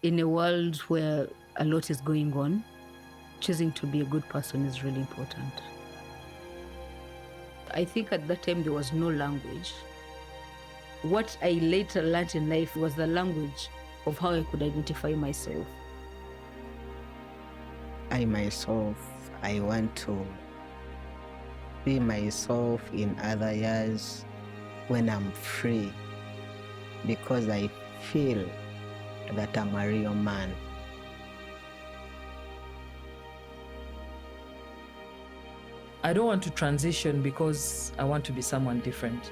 in a world where a lot is going on, choosing to be a good person is really important. I think at that time there was no language. What I later learned in life was the language of how I could identify myself. I myself, I want to be myself in other years when I'm free, because I feel that I'm a real man. I don't want to transition because I want to be someone different.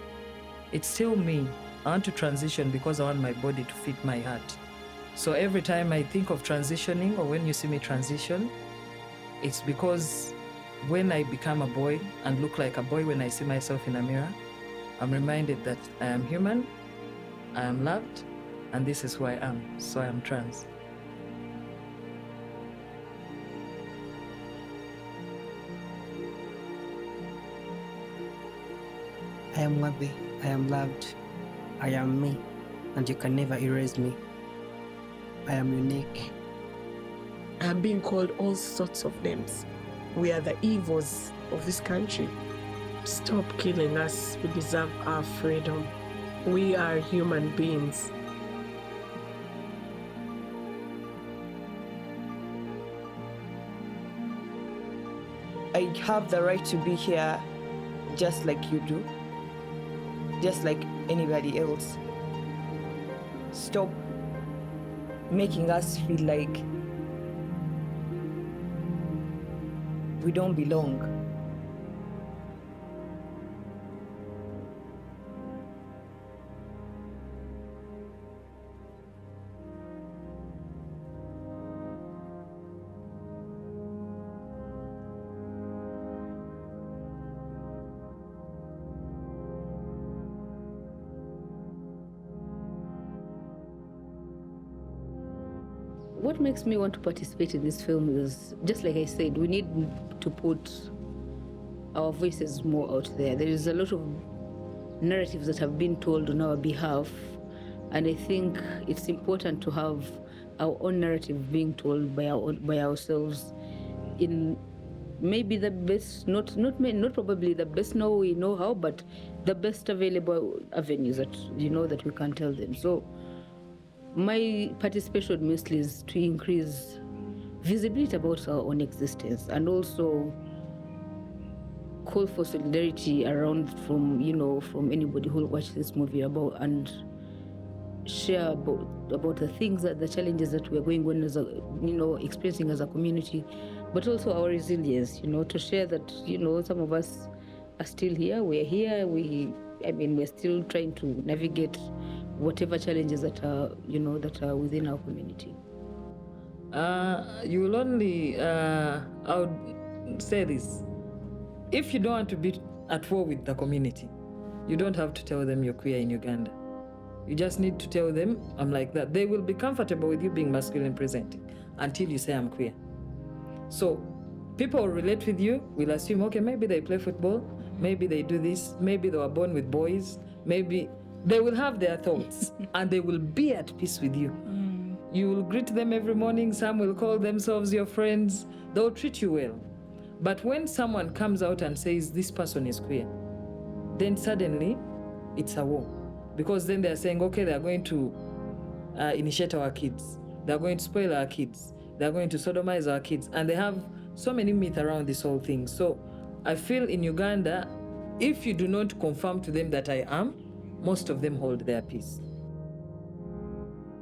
It's still me. I want to transition because I want my body to fit my heart. So every time I think of transitioning, or when you see me transition, it's because when I become a boy and look like a boy when I see myself in a mirror, I'm reminded that I am human, I am loved, and this is who I am. So I am trans. I am worthy, I am loved, I am me, and you can never erase me. I am unique. I have been called all sorts of names. We are the evils of this country. Stop killing us, we deserve our freedom. We are human beings. I have the right to be here just like you do, just like anybody else. Stop making us feel like we don't belong. What makes me want to participate in this film is, just like I said, we need to put our voices more out there. There is a lot of narratives that have been told on our behalf, and I think it's important to have our own narrative being told by ourselves in maybe the best, not probably the best now we know how, but the best available avenues that that we can tell them. So my participation mostly is to increase visibility about our own existence, and also call for solidarity around from anybody who will watch this movie about, and share about the things, that the challenges that we're going on as experiencing as a community, but also our resilience, to share that some of us are still here, we're here, we're still trying to navigate whatever challenges that are within our community. You will only, I would say this, if you don't want to be at war with the community, you don't have to tell them you're queer in Uganda. You just need to tell them, I'm like that. They will be comfortable with you being masculine presenting until you say I'm queer. So people will relate with you, will assume, okay, maybe they play football, maybe they do this, maybe they were born with boys, maybe they will have their thoughts and they will be at peace with you. You will greet them every morning. Some will call themselves your friends. They'll treat you well. But when someone comes out and says this person is queer, then suddenly it's a war. Because then they're saying, okay, they're going to initiate our kids. They're going to spoil our kids. They're going to sodomize our kids. And they have so many myths around this whole thing. So I feel in Uganda, if you do not confirm to them that I am, most of them hold their peace.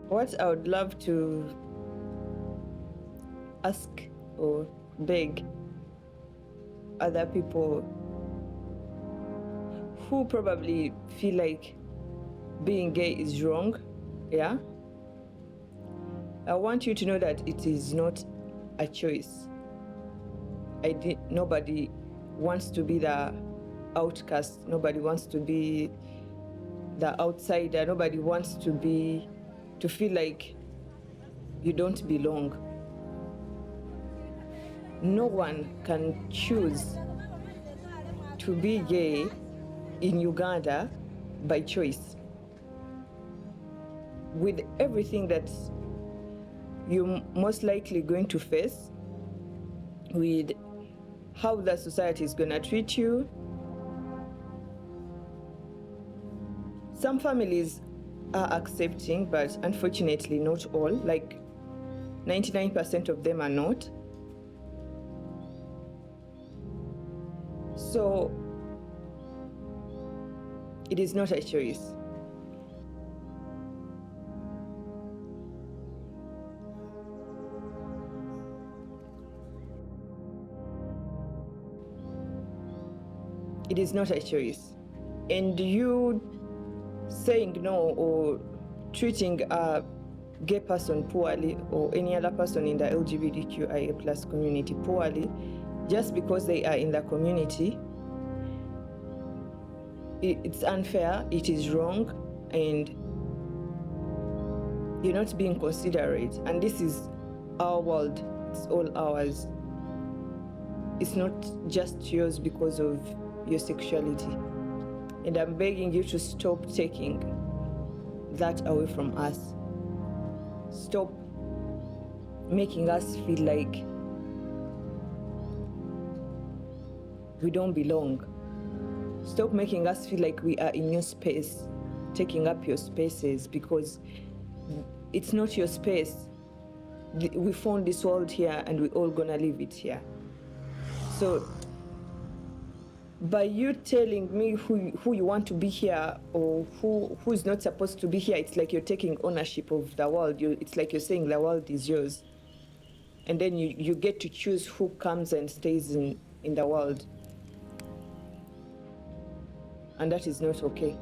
What I would love to ask or beg other people who probably feel like being gay is wrong, yeah? I want you to know that it is not a choice. Nobody wants to be the outcast. Nobody wants to be the outsider. Nobody wants to feel like you don't belong. No one can choose to be gay in Uganda by choice. With everything that you're most likely going to face with how the society is going to treat you. Some families are accepting, but unfortunately not all. Like 99% of them are not. So it is not a choice. It is not a choice. And you saying no or treating a gay person poorly or any other person in the LGBTQIA plus community poorly just because they are in the community, it's unfair, it is wrong, and you're not being considerate. And this is our world, it's all ours. It's not just yours because of your sexuality. And I'm begging you to stop taking that away from us. Stop making us feel like we don't belong. Stop making us feel like we are in your space, taking up your spaces, because it's not your space. We found this world here and we're all gonna leave it here. So by you telling me who you want to be here or who's not supposed to be here, it's like you're taking ownership of the world. It's like you're saying the world is yours. And then you get to choose who comes and stays in the world. And that is not okay.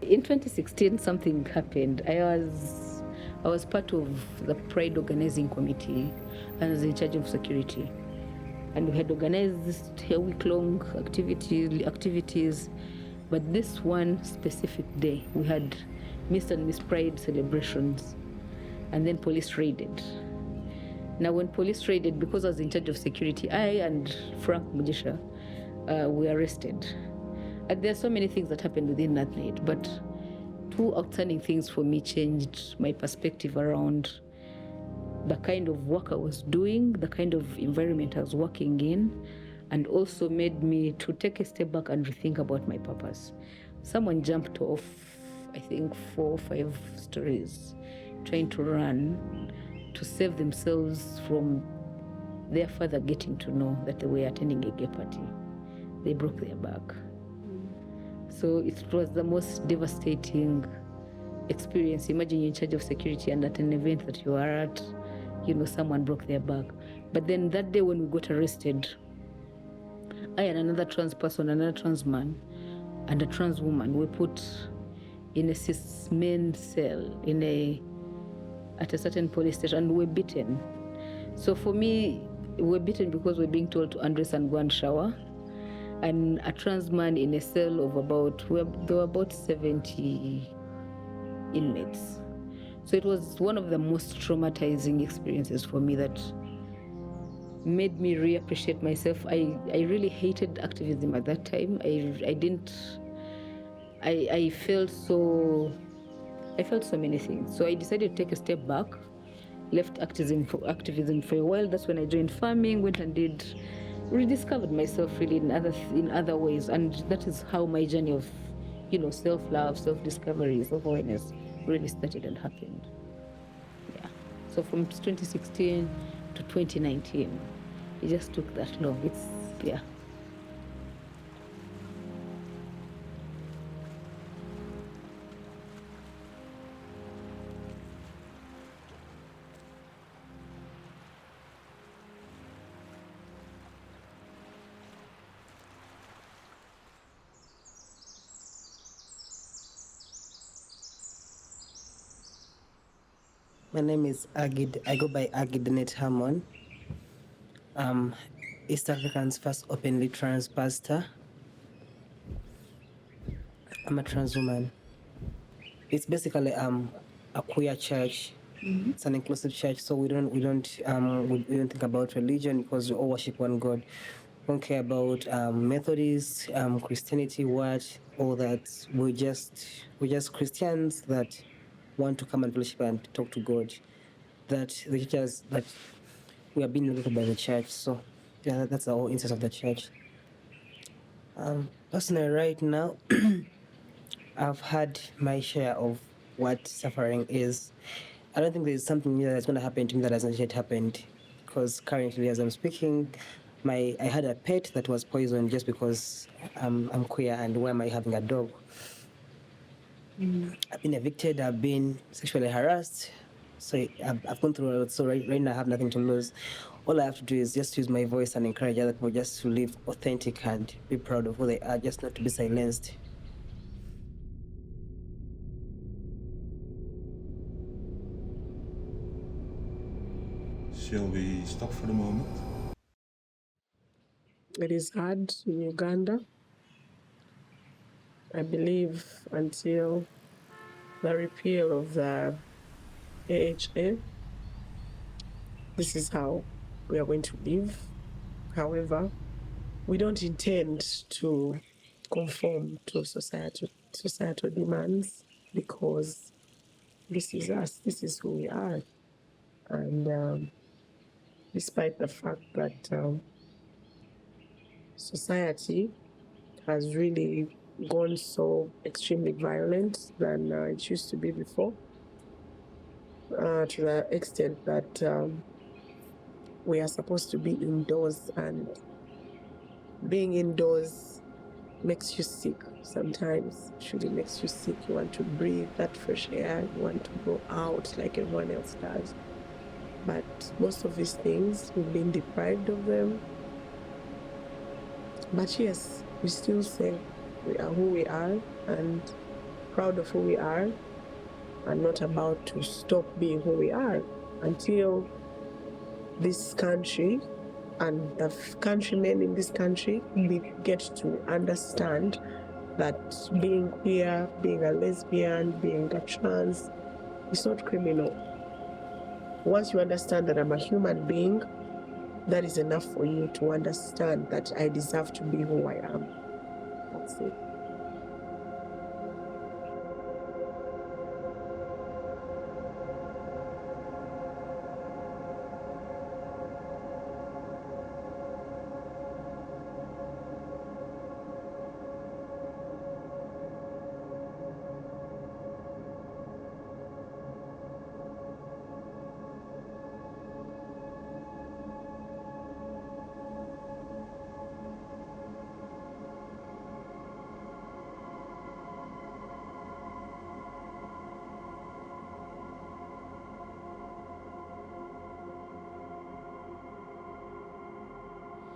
In 2016, something happened. I was part of the Pride organizing committee and was in charge of security. And we had organized this week-long activities, but this one specific day, we had Miss and Miss Pride celebrations, and then police raided. Now, when police raided, because I was in charge of security, I and Frank Mujisha were arrested. And there are so many things that happened within that night, but two outstanding things for me changed my perspective around the kind of work I was doing, the kind of environment I was working in, and also made me to take a step back and rethink about my purpose. Someone jumped off, I think, 4 or 5 stories, trying to run to save themselves from their father getting to know that they were attending a gay party. They broke their back. So it was the most devastating experience. Imagine you're in charge of security and at an event that you are at, someone broke their back. But then that day when we got arrested, I and another trans person, another trans man, and a trans woman were put in a cis-men cell at a certain police station, and we were beaten. So for me, we were beaten because we were being told to undress and go and shower. And a trans man in a cell of there were about 70 inmates. So it was one of the most traumatizing experiences for me that made me reappreciate myself. I really hated activism at that time. I felt so many things. So I decided to take a step back, left activism for a while. That's when I joined farming, went and rediscovered myself really in other ways. And that is how my journey of, self-love, self-discovery, self-awareness really started and happened. Yeah. So from 2016 to 2019, it just took that long. Yeah. My name is Agid. I go by Agid Net Harmon. East Africa's first openly trans pastor. I'm a trans woman. It's basically a queer church It's an inclusive church, so we don't think about religion because we all worship one God. We don't care about Methodists, Christianity, all that. We're just Christians that want to come and fellowship and talk to God. That the churches that we are being educated by the church. So yeah, that's the whole instance of the church. Personally, right now, I've had my share of what suffering is. I don't think there's something new that's going to happen to me that hasn't yet happened, because currently, as I'm speaking, I had a pet that was poisoned just because I'm queer, and why am I having a dog? I've been evicted. I've been sexually harassed. So I've gone through a lot. So right now I have nothing to lose. All I have to do is just use my voice and encourage other people just to live authentic and be proud of who they are, just not to be silenced. Shall we stop for the moment? It is hard in Uganda. I believe until the repeal of the AHA, this is how we are going to live. However, we don't intend to conform to societal demands, because this is us, this is who we are. And despite the fact that society has really gone so extremely violent than it used to be before, to the extent that we are supposed to be indoors, and being indoors makes you sick sometimes. Actually makes you sick. You want to breathe that fresh air, you want to go out like everyone else does. But most of these things, we've been deprived of them. But yes, we still say we are who we are and proud of who we are, and not about to stop being who we are until this country and the countrymen in this country get to understand that being queer, being a lesbian, being a trans, is not criminal. Once you understand that I'm a human being, that is enough for you to understand that I deserve to be who I am. That's it.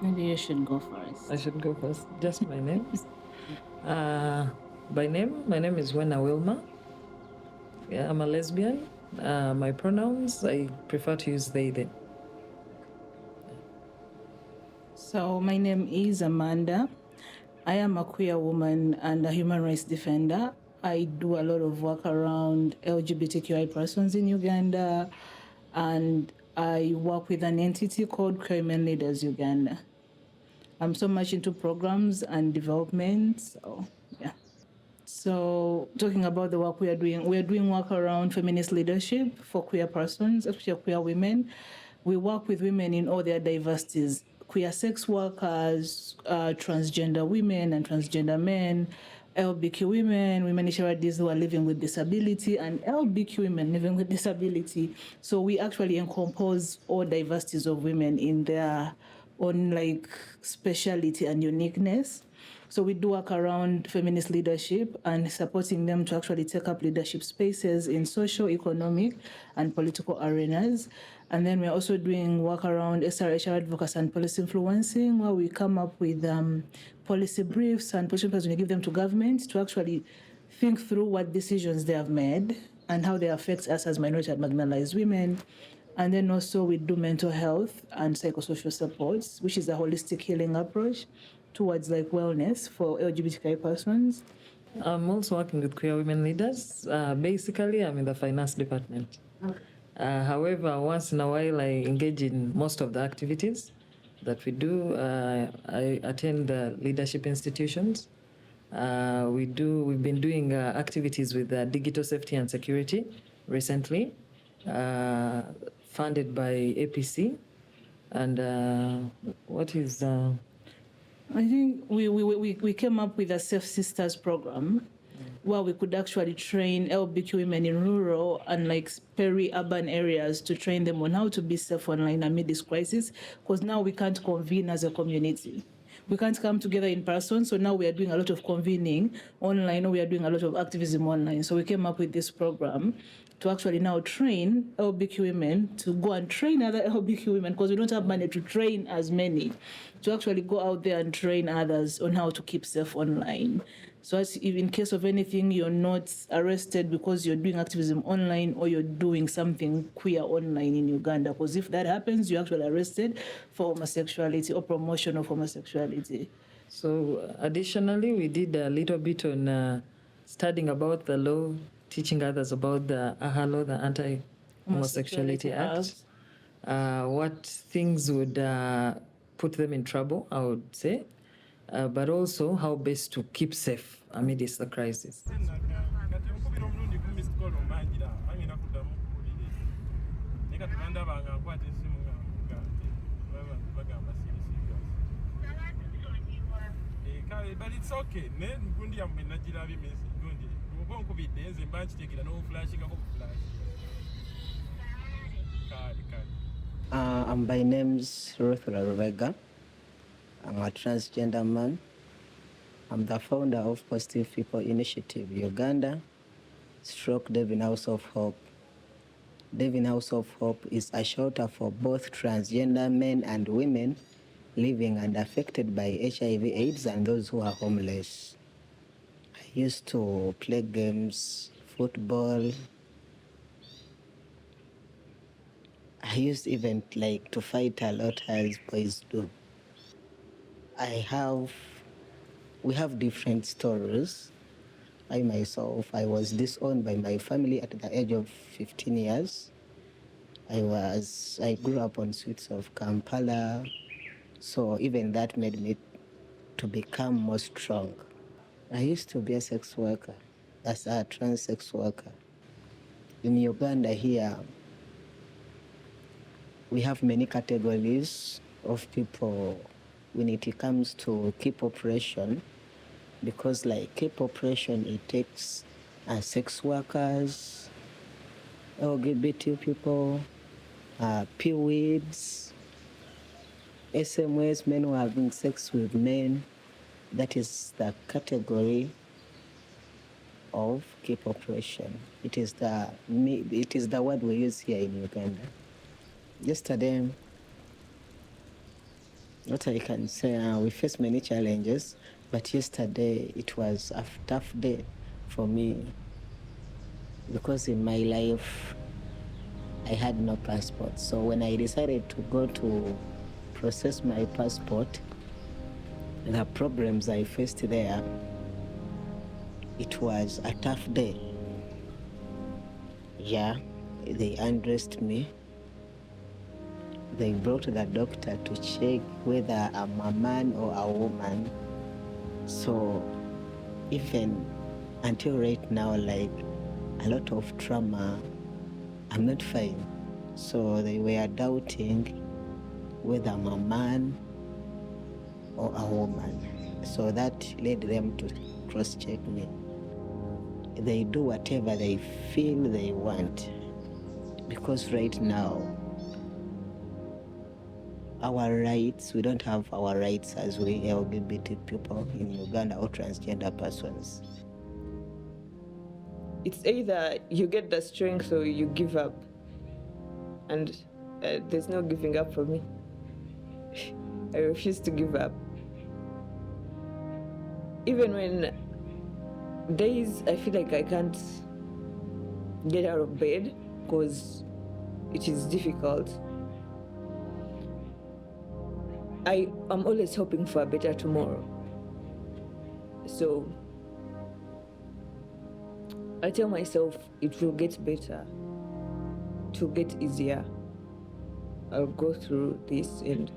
Maybe you should go first. I should go first. Just my name. My name is Wena Wilma. Yeah, I'm a lesbian. My pronouns, I prefer to use they, them. So my name is Amanda. I am a queer woman and a human rights defender. I do a lot of work around LGBTQI persons in Uganda, and I work with an entity called Queer Women Leaders Uganda. I'm so much into programs and development, so yeah. So talking about the work we are doing work around feminist leadership for queer persons, especially queer women. We work with women in all their diversities, queer sex workers, transgender women and transgender men, LBQ women, women HRDs who are living with disability, and LBQ women living with disability. So we actually encompass all diversities of women in their own speciality and uniqueness. So we do work around feminist leadership and supporting them to actually take up leadership spaces in social, economic, and political arenas. And then we're also doing work around SRHR advocacy and policy influencing, where we come up with policy briefs and policy papers, we give them to government to actually think through what decisions they have made and how they affect us as minority and marginalized women. And then also we do mental health and psychosocial supports, which is a holistic healing approach towards wellness for LGBTQI persons. I'm also working with queer women leaders. Basically, I'm in the finance department. Okay. However, once in a while, I engage in most of the activities that we do. I attend the leadership institutions. We've been doing activities with digital safety and security recently, funded by APC. And what is I think we came up with a Safe Sisters program where we could actually train LBQ women in rural and like peri-urban areas to train them on how to be safe online amid this crisis, because now we can't convene as a community. We can't come together in person, so now we are doing a lot of convening online, or we are doing a lot of activism online. So we came up with this program to actually now train LBQ women to go and train other LBQ women, because we don't have money to train as many, to actually go out there and train others on how to keep safe online. So as if in case of anything, you're not arrested because you're doing activism online or you're doing something queer online in Uganda. Because if that happens, you're actually arrested for homosexuality or promotion of homosexuality. So additionally, we did a little bit on studying about the law, teaching others about the AHA law, the Anti-Homosexuality Act, what things would put them in trouble, I would say, but also how best to keep safe amidst the crisis. But it's okay. I'm by name's Ruth Ruvega. I'm a transgender man. I'm the founder of Positive People Initiative Uganda, stroke Devin House of Hope. Devin House of Hope is a shelter for both transgender men and women living and affected by HIV/AIDS and those who are homeless. I used to play games, football. I used even like to fight a lot as boys do. We have different stories. I myself, I was disowned by my family at the age of 15 years. I grew up on streets of Kampala, so even that made me to become more strong. I used to be a sex worker, as a trans sex worker. In Uganda here, we have many categories of people when it comes to keep operation, because like keep operation, it takes sex workers, LGBT people, PWIDs, SMWs, men who are having sex with men. That is the category of keep operation. It is the word we use here in Uganda. Yesterday, what I can say, we faced many challenges, but yesterday it was a tough day for me, because in my life I had no passport. So when I decided to go to process my passport, the problems I faced there, it was a tough day. Yeah, they undressed me. They brought the doctor to check whether I'm a man or a woman. So even until right now, like a lot of trauma, I'm not fine. So they were doubting whether I'm a man or a woman. So that led them to cross-check me. They do whatever they feel they want, because right now, our rights, we don't have our rights as we LGBT people in Uganda or transgender persons. It's either you get the strength or you give up. And there's no giving up for me. I refuse to give up. Even when days I feel like I can't get out of bed because it is difficult, I am always hoping for a better tomorrow. So I tell myself it will get better. it will get easier. I'll go through this, and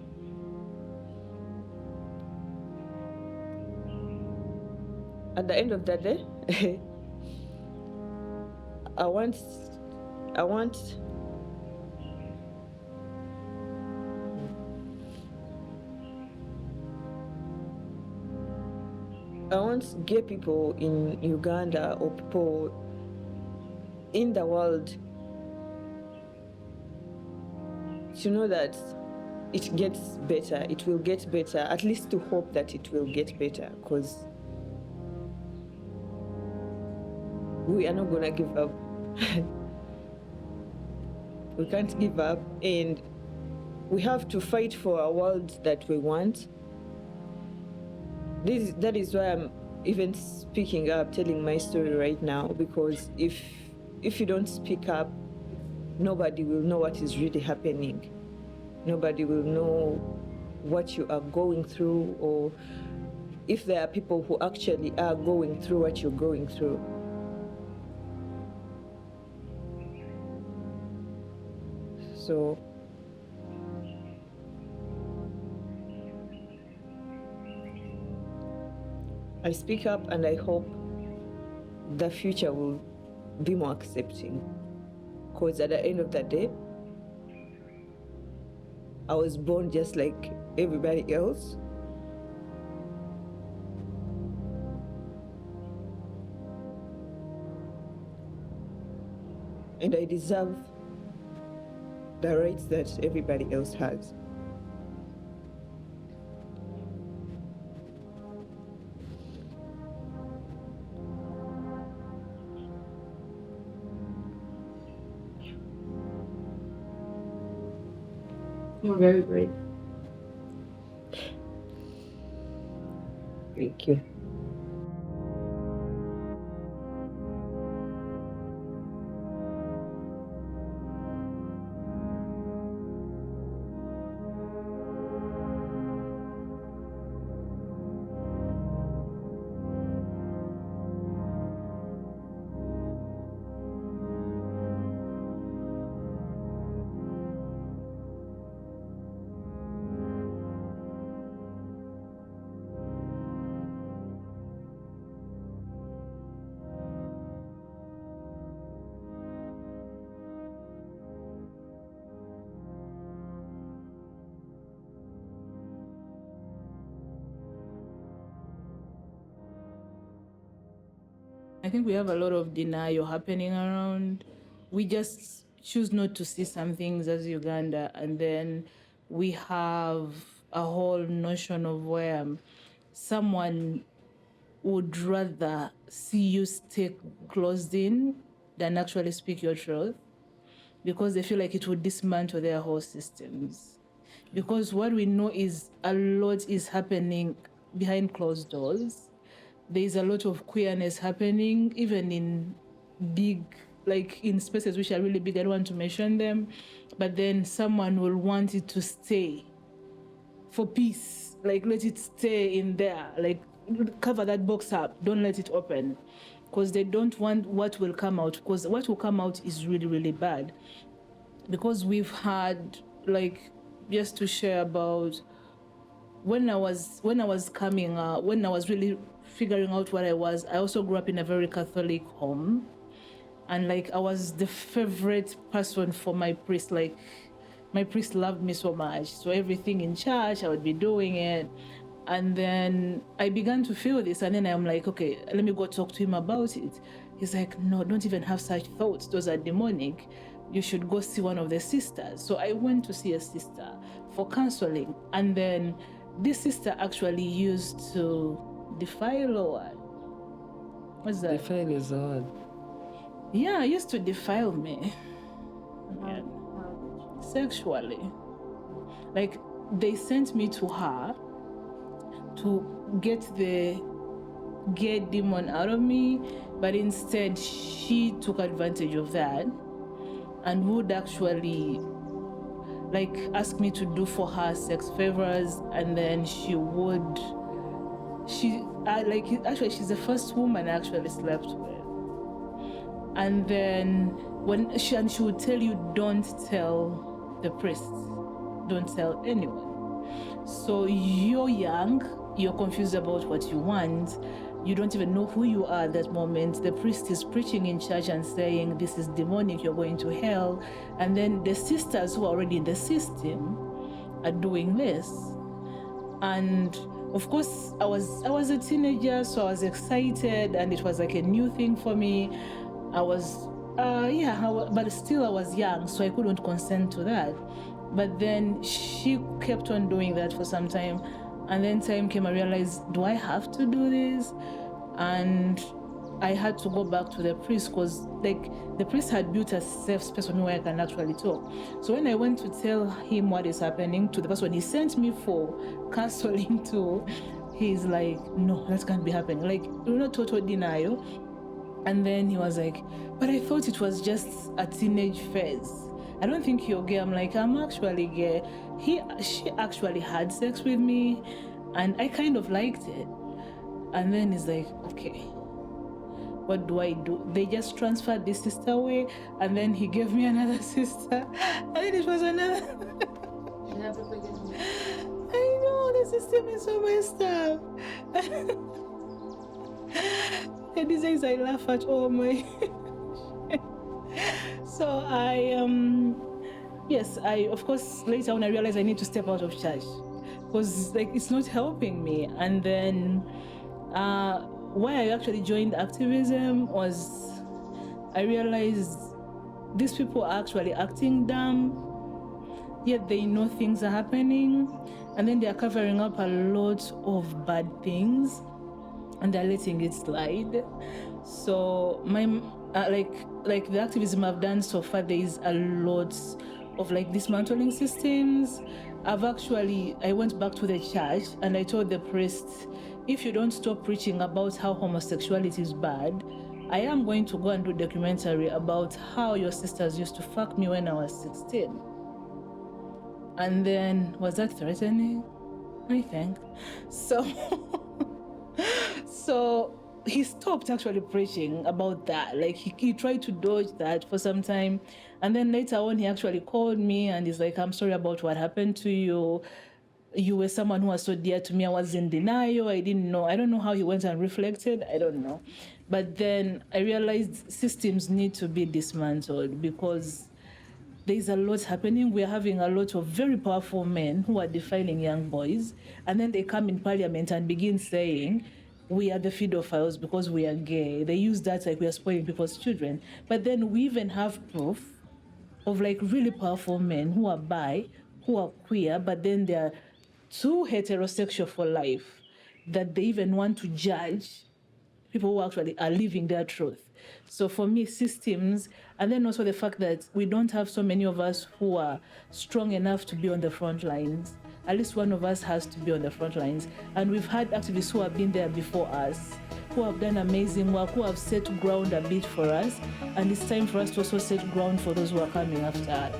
at the end of the day, I want gay people in Uganda, or people in the world, to know that it gets better. It will get better, at least to hope that it will get better, because we are not gonna give up. We can't give up, and we have to fight for a world that we want. That is why I'm even speaking up, telling my story right now, because if you don't speak up, nobody will know what is really happening. Nobody will know what you are going through, or if there are people who actually are going through what you're going through. So I speak up, and I hope the future will be more accepting, because at the end of the day, I was born just like everybody else. And I deserve the rights that everybody else has. You're very brave. Thank you. I think we have a lot of denial happening around. We just choose not to see some things as Uganda, and then we have a whole notion of where someone would rather see you stay closed in than actually speak your truth, because they feel like it would dismantle their whole systems. Because what we know is a lot is happening behind closed doors. There's a lot of queerness happening, even in big, like in spaces which are really big. I don't want to mention them, but then someone will want it to stay for peace. Like, let it stay in there. Like, cover that box up. Don't let it open, because they don't want what will come out. Because what will come out is really, really bad. Because we've had, like, just to share about when I was really figuring out what I was. I also grew up in a very Catholic home, and like I was the favorite person for my priest. Like, my priest loved me so much, so everything in church I would be doing it. And then I began to feel this, and then I'm like, okay, let me go talk to him about it. He's like, no, don't even have such thoughts, those are demonic. You should go see one of the sisters. So I went to see a sister for counseling, and then this sister actually used to defile, or what? What's that? Defile is a word. Yeah, used to defile me. Yeah. Sexually. Like, they sent me to her to get the gay demon out of me, but instead she took advantage of that and would actually like ask me to do for her sex favors, and then actually she's the first woman I actually slept with. And then she would tell you, don't tell the priest, don't tell anyone. So you're young, you're confused about what you want, you don't even know who you are at that moment. The priest is preaching in church and saying, this is demonic, you're going to hell. And then the sisters who are already in the system are doing this. And of course, I was a teenager, so I was excited, and it was like a new thing for me. But still I was young, so I couldn't consent to that. But then she kept on doing that for some time, and then time came, I realized, do I have to do this? And I had to go back to the priest, because like the priest had built a safe space for me where I can actually talk. So when I went to tell him what is happening to the person he sent me for counseling to, he's like, no, that can't be happening. Like, total denial. And then he was like, but I thought it was just a teenage phase. I don't think you're gay. I'm like, I'm actually gay. She actually had sex with me, and I kind of liked it. And then he's like, okay, what do I do? They just transferred this sister away, and then he gave me another sister, and then it was another. I know, the system is so messed up. And these days I laugh at all my. So of course, later when I realized I need to step out of church, because like it's not helping me. And then why I actually joined activism was I realized these people are actually acting dumb, yet they know things are happening, and then they are covering up a lot of bad things, and they're letting it slide. So my like the activism I've done so far, there is a lot of like dismantling systems. I went back to the church and I told the priest, if you don't stop preaching about how homosexuality is bad, I am going to go and do a documentary about how your sisters used to fuck me when I was 16. And then, was that threatening? I think. So he stopped actually preaching about that. Like he tried to dodge that for some time. And then later on, he actually called me and he's like, I'm sorry about what happened to you. You were someone who was so dear to me. I was in denial. I didn't know. I don't know how he went and reflected. I don't know. But then I realized systems need to be dismantled because there's a lot happening. We're having a lot of very powerful men who are defiling young boys. And then they come in parliament and begin saying, we are the pedophiles because we are gay. They use that like we are spoiling people's children. But then we even have proof of like really powerful men who are bi, who are queer, but then they are too heterosexual for life that they even want to judge people who actually are living their truth. So for me, systems, and then also the fact that we don't have so many of us who are strong enough to be on the front lines. At least one of us has to be on the front lines. And we've had activists who have been there before us, who have done amazing work, who have set ground a bit for us. And it's time for us to also set ground for those who are coming after us.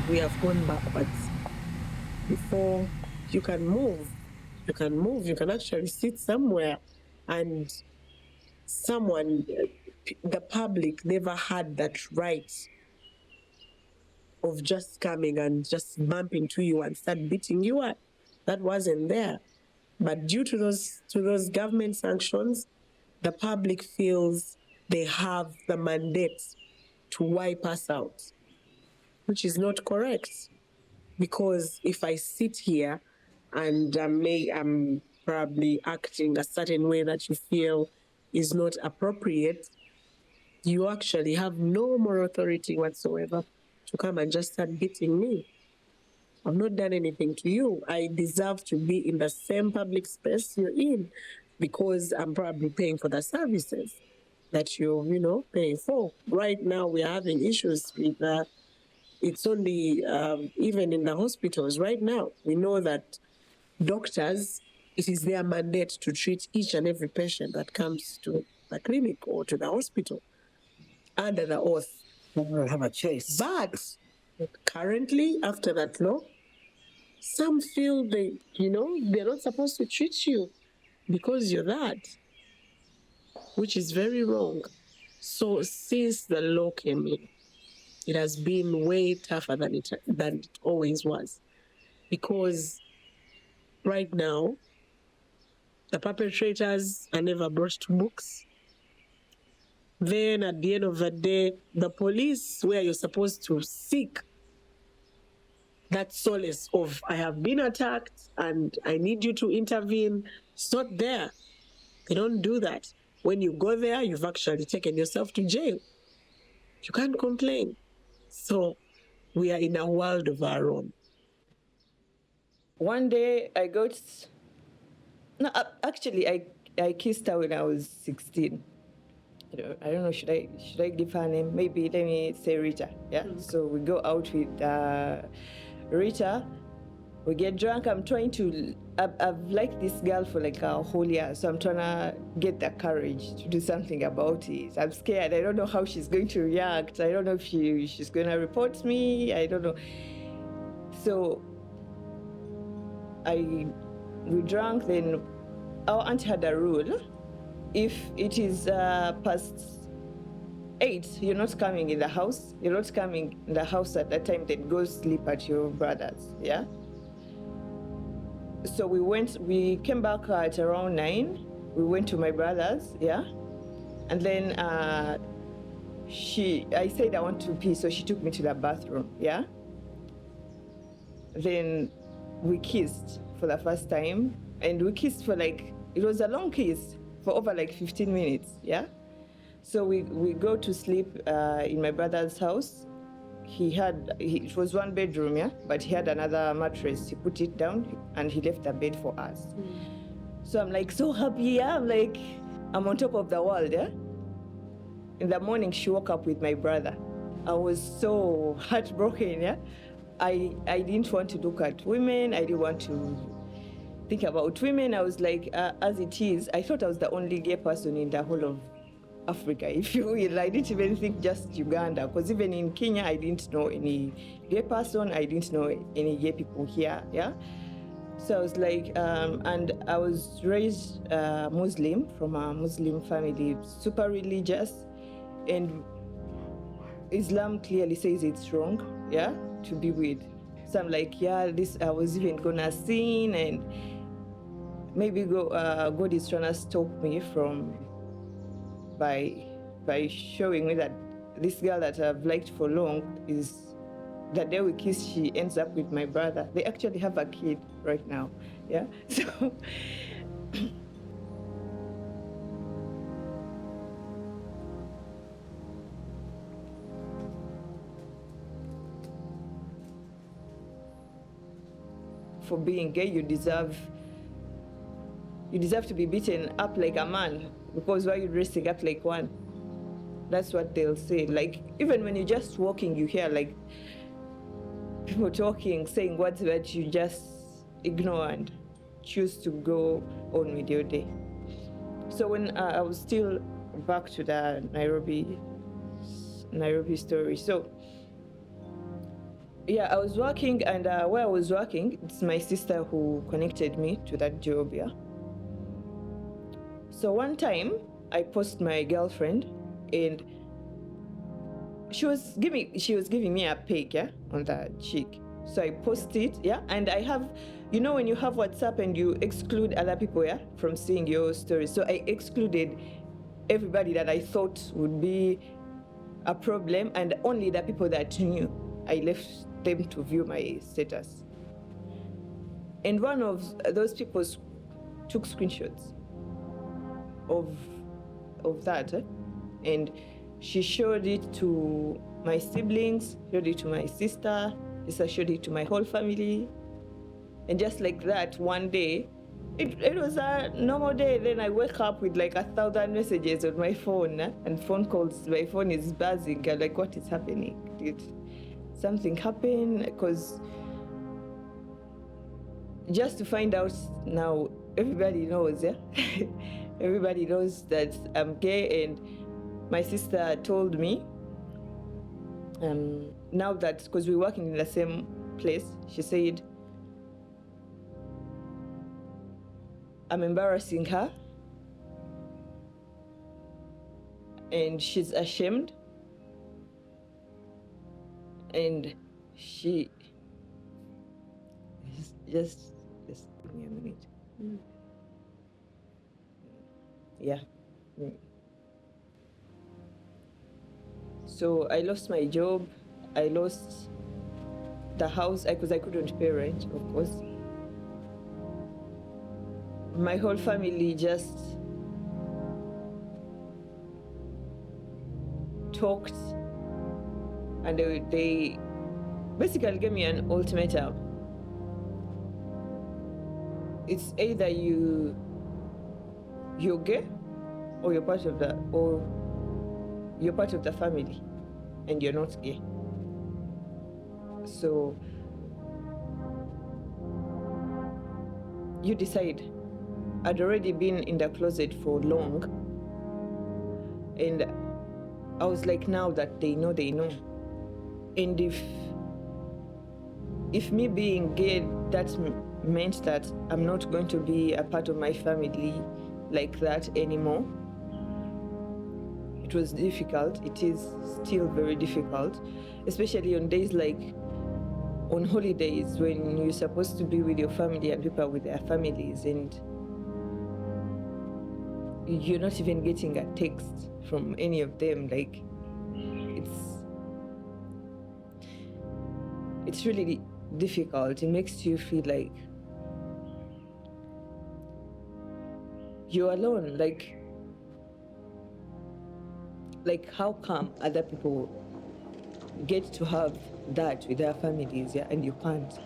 we have gone backwards. Before you can move, you can actually sit somewhere, and the public never had that right of just coming and just bump into you and start beating you up. That wasn't there. But due to those government sanctions, the public feels they have the mandate to wipe us out, which is not correct. Because if I sit here and I'm probably acting a certain way that you feel is not appropriate, you actually have no more authority whatsoever to come and just start beating me. I've not done anything to you. I deserve to be in the same public space you're in because I'm probably paying for the services that you're, paying for. Right now, we're having issues with it's only, even in the hospitals right now, we know that doctors, it is their mandate to treat each and every patient that comes to the clinic or to the hospital under the oath. They don't have a choice. But currently, after that law, some feel they're not supposed to treat you because you're that, which is very wrong. So since the law came in, it has been way tougher than it always was. Because right now, the perpetrators are never brought to books. Then at the end of the day, the police, where you're supposed to seek that solace of, I have been attacked and I need you to intervene, it's not there. They don't do that. When you go there, you've actually taken yourself to jail. You can't complain. So we are in a world of our own. One day I got, no, actually I kissed her when I was 16. I don't know, should I give her name? Maybe let me say Rita. Yeah. So we go out with Rita. We get drunk. I've liked this girl for like a whole year, so I'm trying to get the courage to do something about it. I'm scared. I don't know how she's going to react. I don't know if she's going to report me. I don't know. So we drank. Then our aunt had a rule: if it is past 8, you're not coming in the house. You're not coming in the house at that time. Then go sleep at your brother's. Yeah. So we came back at around 9. We went to my brother's, yeah. And then I said I want to pee, so she took me to the bathroom, yeah. Then we kissed for the first time, and we kissed for it was a long kiss for over 15 minutes, yeah. So we go to sleep in my brother's house. It was 1 bedroom, yeah, but he had another mattress. He put it down and he left the bed for us. So I'm so happy, yeah. I'm on top of the world, yeah. In the morning, she woke up with my brother. I was so heartbroken, yeah. I didn't want to look at women. I didn't want to think about women. I was as it is, I thought I was the only gay person in the whole of Africa, if you will. I didn't even think just Uganda, because even in Kenya, I didn't know any gay person. I didn't know any gay people here, yeah. So I was and I was raised Muslim, from a Muslim family, super religious, and Islam clearly says it's wrong, yeah, to be with. So I'm I was even gonna sin, and maybe God is trying to stop me from by showing me that this girl that I've liked for long is, the day we kiss, she ends up with my brother. They actually have a kid right now, yeah. So for being gay, you deserve to be beaten up like a man, because why are you dressing up like one? That's what they'll say. Even when you're just walking, you hear people talking, saying words that you just ignore and choose to go on with your day. So when I was still back to the Nairobi story. So Yeah, I was working, and where I was working, it's my sister who connected me to that job, yeah. So one time, I posted my girlfriend, and she was giving me a pic, yeah, on the cheek. So I posted, yeah, and I have, when you have WhatsApp and you exclude other people, yeah, from seeing your stories. So I excluded everybody that I thought would be a problem, and only the people that knew, I left them to view my status. And one of those people took screenshots of that, and she showed it to my siblings, showed it to my sister, showed it to my whole family. And just like that, one day, it was a normal day. Then I wake up with like 1,000 messages on my phone, and phone calls. My phone is buzzing. I'm like, what is happening? Did something happen? Because just to find out now, everybody knows, yeah? Everybody knows that I'm gay, and my sister told me, now that, because we're working in the same place, she said, I'm embarrassing her, and she's ashamed, and she just give me a minute. Yeah. So I lost my job, I lost the house because I couldn't pay rent, of course. My whole family just talked, and they basically gave me an ultimatum. It's either you're gay, or you're part of the family, and you're not gay. So you decide. I'd already been in the closet for long, and I was like, now that they know. And if me being gay, that meant that I'm not going to be a part of my family like that anymore. It was difficult. It is still very difficult, especially on days like on holidays when you're supposed to be with your family and people with their families, and you're not even getting a text from any of them. Like, it's really difficult. It makes you feel like you're alone. Like how come other people get to have that with their families, yeah, and you can't?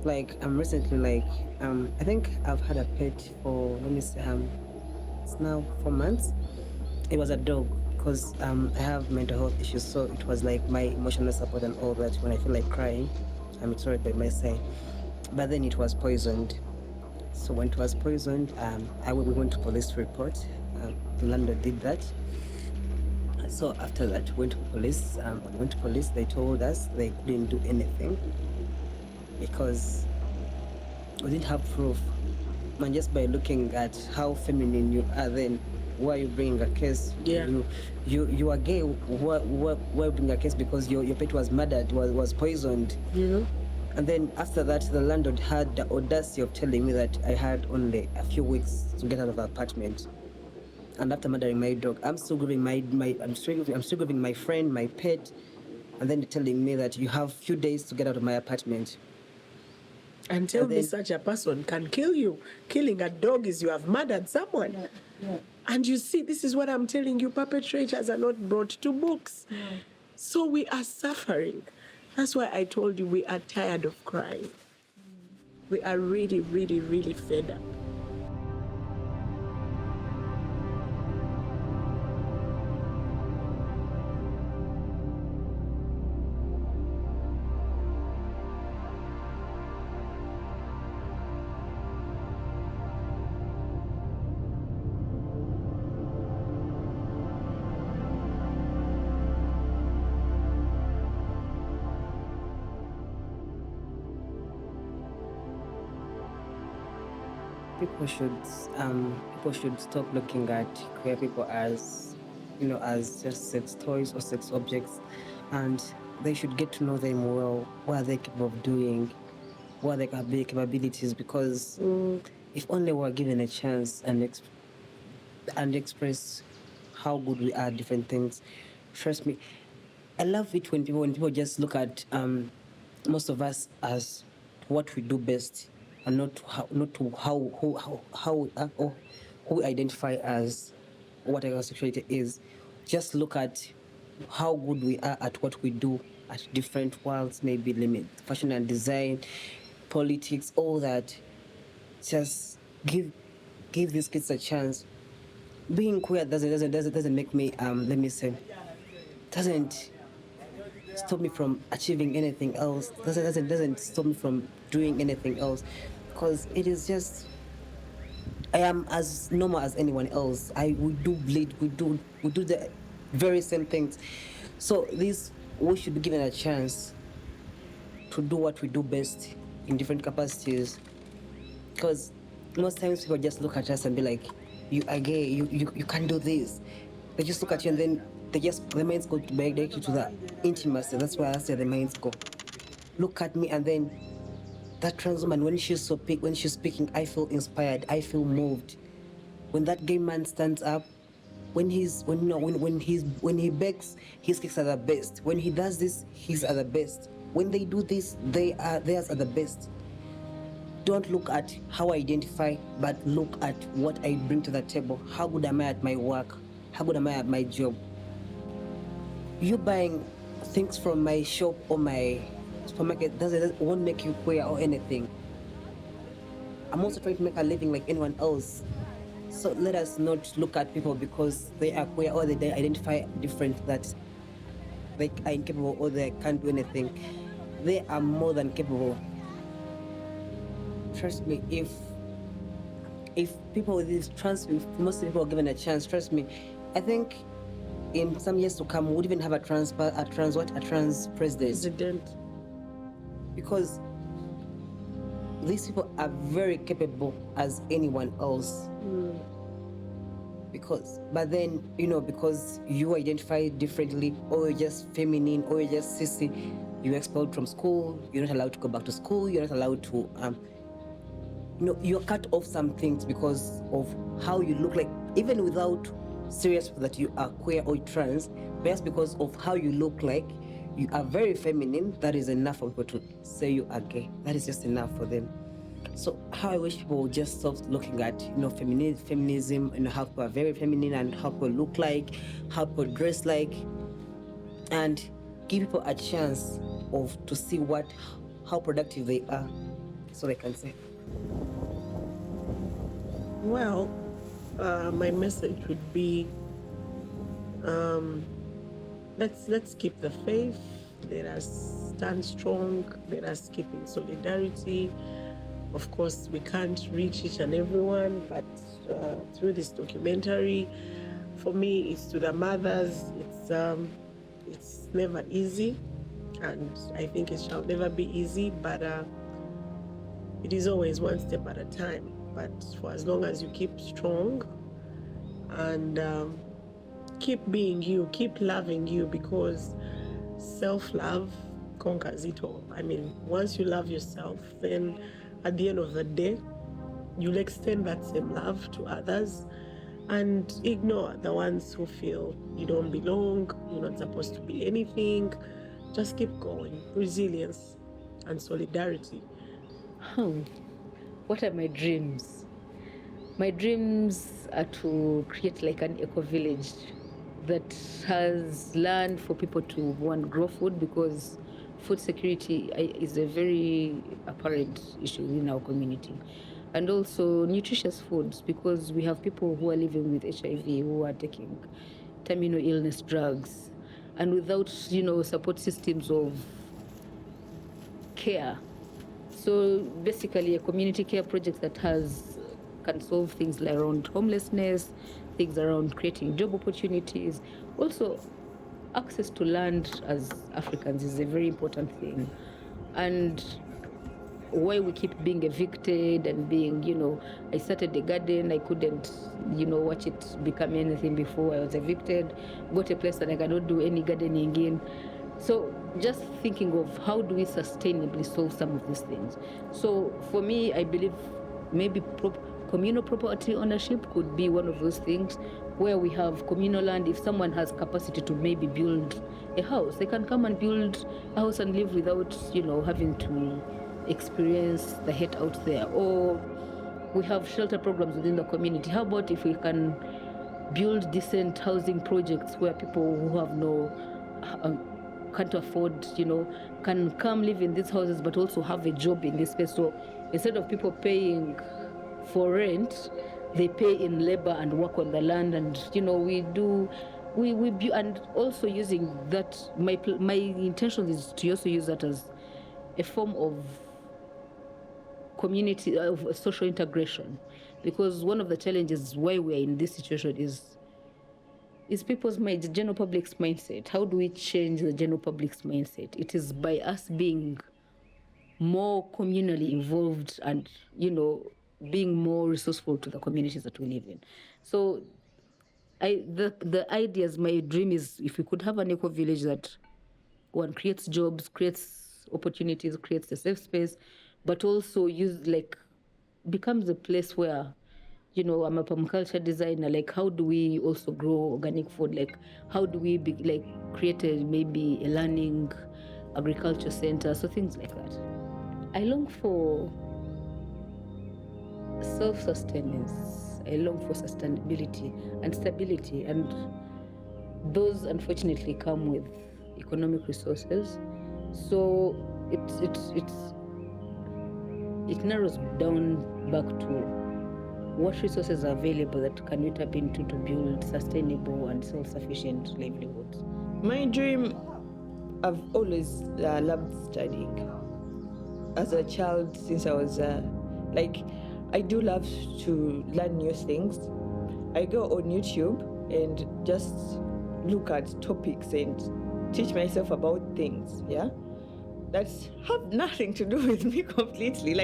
Like recently, like I think I've had a pet for, let me say, it's now 4 months. It was a dog, because I have mental health issues, so it was like my emotional support and all that. When I feel like crying, it's right by my side. But then it was poisoned. So when it was poisoned, we went to police report. The landlord did that. So after that, we went to police. They told us they couldn't do anything because we didn't have proof. And just by looking at how feminine you are, then why are you bringing a case? Yeah. You are gay. Why you bring a case? Because your pet was murdered, was poisoned. And then after that, the landlord had the audacity of telling me that I had only a few weeks to get out of the apartment. And after murdering my dog, I'm still grieving I'm still grieving my friend, my pet, and then they're telling me that you have few days to get out of my apartment. And tell me such a person can kill you. Killing a dog is you have murdered someone. Yeah. And you see, this is what I'm telling you, perpetrators are not brought to books. Yeah. So we are suffering. That's why I told you we are tired of crying. We are really, really, really fed up. people should stop looking at queer people as, as just sex toys or sex objects, and they should get to know them well, what they're capable of doing, what their capabilities, because if only we're given a chance and express how good we are at different things. Trust me, I love it when people just look at most of us as what we do best, and not to who we identify as, what our sexuality is. Just look at how good we are at what we do at different worlds, maybe limit fashion and design, politics, all that. Just give these kids a chance. Being queer doesn't make me let me say, doesn't stop me from achieving anything else. Doesn't stop me from doing anything else, because it is just, I am as normal as anyone else. We do bleed. We do the very same things. So we should be given a chance to do what we do best in different capacities. Because most times people just look at us and be like, "You are gay. You can't do this." They just look at you and then their minds go directly to the intimacy. That's why I say the minds go. Look at me, and then that trans woman, when she's speaking, I feel inspired. I feel moved. When that gay man stands up, when he begs, his kicks are the best. When he does this, his are the best. When they do this, theirs are the best. Don't look at how I identify, but look at what I bring to the table. How good am I at my work? How good am I at my job? You buying things from my shop or my supermarket won't make you queer or anything. I'm also trying to make a living like anyone else. So let us not look at people because they are queer or they identify different, that they are incapable or they can't do anything. They are more than capable. Trust me, if people with this if most people are given a chance, trust me, I think in some years to come we would even have a trans president. Because these people are very capable as anyone else. But then, because you identify differently, or you're just feminine, or you're just sissy, you're expelled from school, you're not allowed to go back to school, you're not allowed to, you're cut off some things because of how you look like, even without serious that you are queer or trans, but just because of how you look like. You are very feminine. That is enough for people to say you are gay. That is just enough for them. So how I wish people would just stop looking at feminism, how people are very feminine and how people look like, how people dress like, and give people a chance to see how productive they are, so they can say. Well, my message would be, let's keep the faith. Let us stand strong. Let us keep in solidarity. Of course, we can't reach each and everyone, but through this documentary, for me, it's to the mothers. It's never easy, and I think it shall never be easy. But it is always one step at a time. But for as long as you keep strong and keep being you, keep loving you, because self-love conquers it all. I mean, once you love yourself, then at the end of the day, you'll extend that same love to others and ignore the ones who feel you don't belong, you're not supposed to be anything. Just keep going. Resilience and solidarity. What are my dreams? My dreams are to create like an eco-village that has land for people to grow food, because food security is a very apparent issue in our community. And also nutritious foods, because we have people who are living with HIV, who are taking terminal illness drugs, and without, support systems of care. So basically a community care project that can solve things like around homelessness, things around creating job opportunities. Also, access to land as Africans is a very important thing. And why we keep being evicted and being, I started a garden, I couldn't, watch it become anything before I was evicted, got a place that I cannot do any gardening in. So just thinking of how do we sustainably solve some of these things. So for me, I believe maybe communal property ownership could be one of those things where we have communal land. If someone has capacity to maybe build a house, they can come and build a house and live without, having to experience the hate out there. Or we have shelter programs within the community. How about if we can build decent housing projects where people who have can't afford, can come live in these houses but also have a job in this space. So instead of people paying for rent, they pay in labor and work on the land, and we and also using that. My intention is to also use that as a form of community of social integration, because one of the challenges why we are in this situation is people's mind, the general public's mindset. How do we change the general public's mindset? It is by us being more communally involved and being more resourceful to the communities that we live in. So the ideas, my dream is if we could have an eco village that one creates jobs, creates opportunities, creates a safe space, but also becomes a place where I'm a permaculture designer. How do we also grow organic food? How do we create maybe a learning agriculture center? So things like that. I long for self-sustenance. I long for sustainability and stability, and those unfortunately come with economic resources. So it narrows down back to what resources are available that can we tap into to build sustainable and self-sufficient livelihoods. My dream, I've always loved studying. As a child, since I was I do love to learn new things. I go on YouTube and just look at topics and teach myself about things, that have nothing to do with me completely.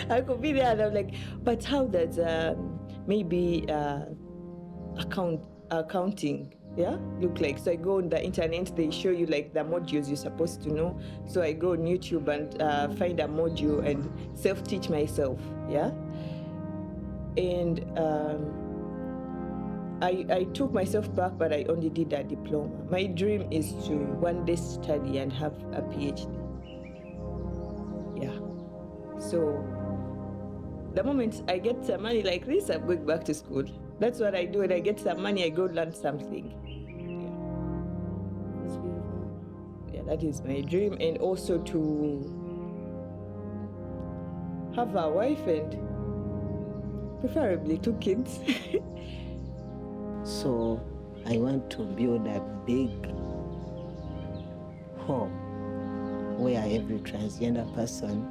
I could be there and I'm like, but how does maybe accounting look like? So I go on the internet, they show you the modules you're supposed to know. So I go on YouTube and find a module and self-teach myself, And I took myself back, but I only did a diploma. My dream is to one day study and have a PhD. So the moment I get some money like this, I'm going back to school. That's what I do. When I get some money, I go learn something. That's beautiful. That is my dream. And also to have a wife and preferably 2 kids. So I want to build a big home where every transgender person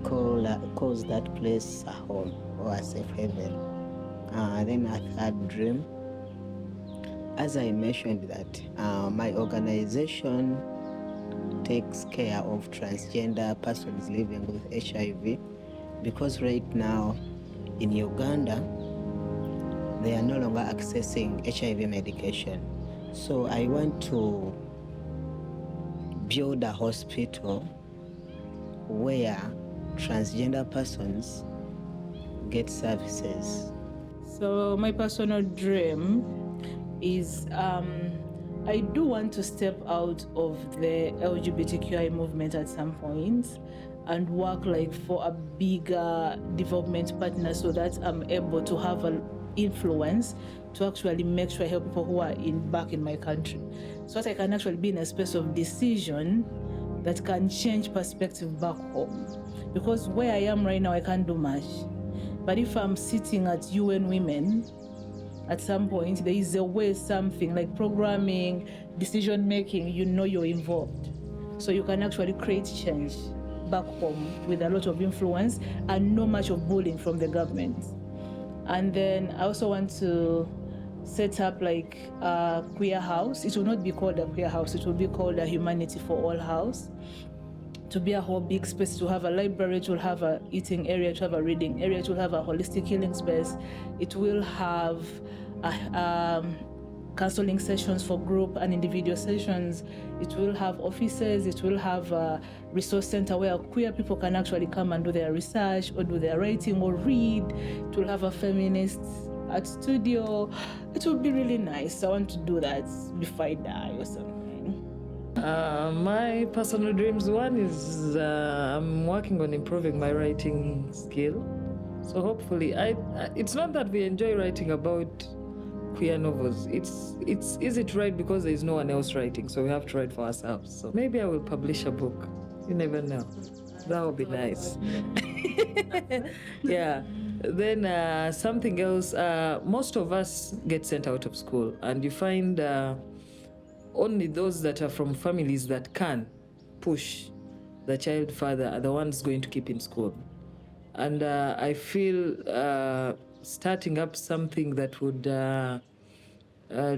calls that place a home or a safe haven. Then a third dream, as I mentioned that my organization takes care of transgender persons living with HIV, because right now in Uganda they are no longer accessing HIV medication. So I want to build a hospital where transgender persons get services. So my personal dream is I do want to step out of the LGBTQI movement at some point and work for a bigger development partner, so that I'm able to have an influence to actually make sure I help people who are back in my country, so that I can actually be in a space of decision that can change perspective back home. Because where I am right now, I can't do much. But if I'm sitting at UN Women, at some point, there is a way, something like programming, decision making, you're involved. So you can actually create change back home with a lot of influence and no much of bullying from the government. And then I also want to set up a queer house. It will not be called a queer house, it will be called a Humanity for All house, to be a whole big space, to have a library, it will have a eating area, to have a reading area, it will have a holistic healing space, it will have counseling sessions for group and individual sessions, it will have offices, it will have a resource center where queer people can actually come and do their research or do their writing or read, it will have a feminist art studio. It will be really nice. I want to do that before I die or something. My personal dreams, one is I'm working on improving my writing skill. So hopefully, it's not that we enjoy writing about queer novels. It's easy to write because there is no one else writing, so we have to write for ourselves. So maybe I will publish a book. You never know. That would be nice. Yeah. Then something else. Most of us get sent out of school, and you find only those that are from families that can push the child further are the ones going to keep in school. And I feel starting up something that would,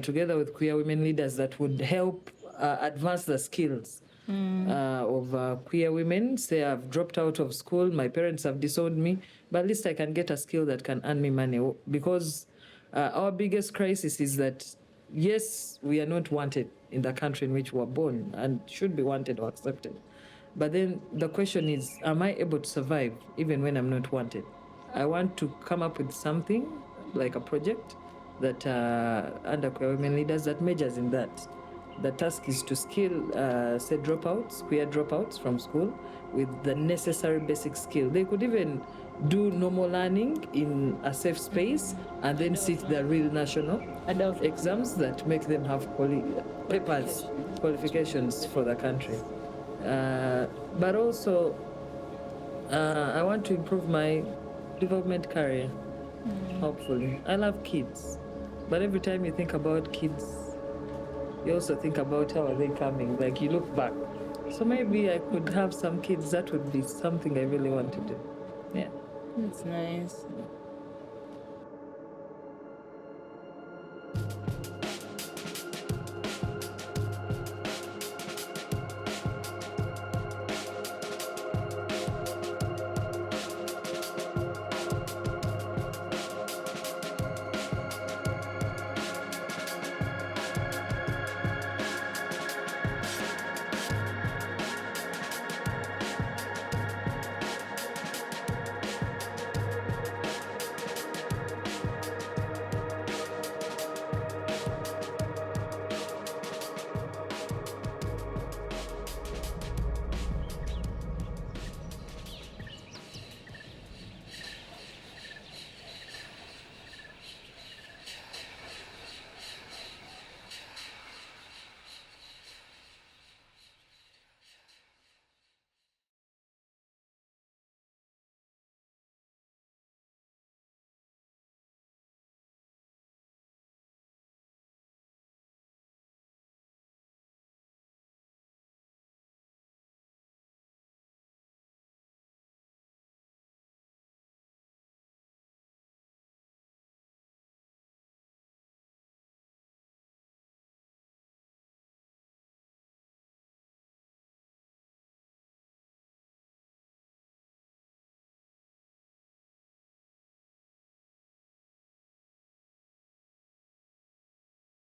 together with queer women leaders, that would help advance the skills of queer women. Say I've dropped out of school, my parents have disowned me, but at least I can get a skill that can earn me money. Because our biggest crisis is that, yes, we are not wanted in the country in which we were born and should be wanted or accepted. But then the question is, am I able to survive even when I'm not wanted? I want to come up with something like a project that under queer women leaders that measures in that. The task is to skill, say, dropouts, queer dropouts from school with the necessary basic skill. They could even do normal learning in a safe space and then sit the real national exams that make them have qualifications for the country. But also, I want to improve my development career, hopefully. I love kids, but every time you think about kids, you also think about how are they coming, like you look back. So maybe I could have some kids. That would be something I really want to do. Yeah. That's nice.